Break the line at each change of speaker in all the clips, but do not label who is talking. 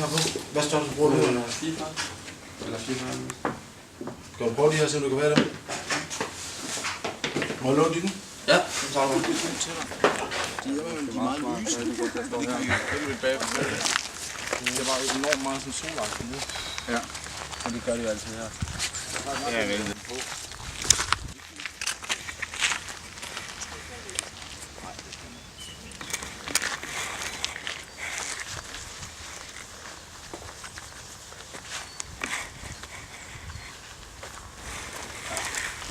her på? Hvad størrelse bruger du?
44. Eller 44.
Skal du prøve de her, så du kan være dem? Må jeg låne den?
Ja.
Så tager du.
De er meget lyse. Det var enormt meget sådan solagtigt nu. Ja. Og det gør de jo altid her. Ja, vel.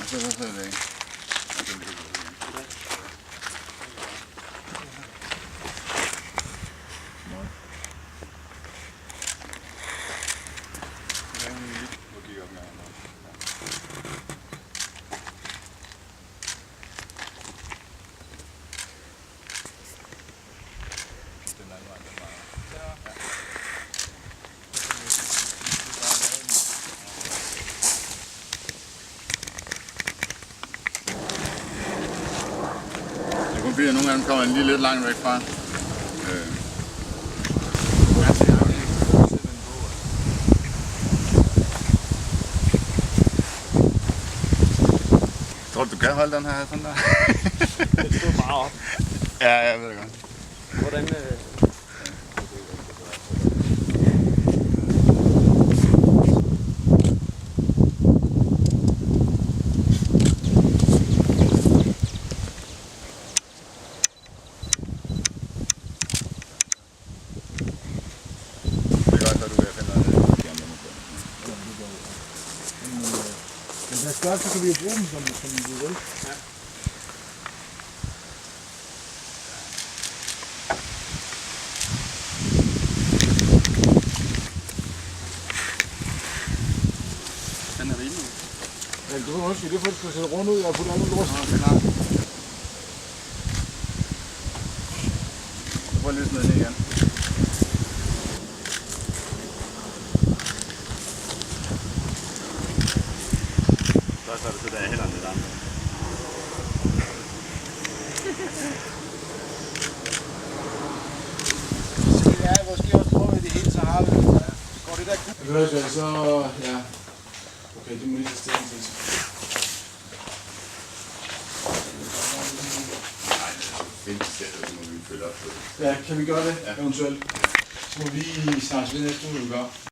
Så er det ikke. Fordi nogle af dem kommer lige lidt langt væk fra. Tror du kan holde den her sådan der?
Det stod meget op.
Ja, jeg ved det godt.
Hvordan...
Men der skal så kan vi jo bruge dem som vi vil.
Ja.
Den er rimelig.
Men du må også sige, det er for, at du skal sætte rundt ud og putte alle lort.
Så prøv lige at smide den igen.
Så er det til der hænderne lidt andre.
Ja, måske også prøve det hele, så har vi. Går det der kub? Det hører så, ja. Okay, det må lige tage stilling til. Ja, kan vi gøre det? Ja. Eventuelt. Så må vi snart ved næste uge, vi gør.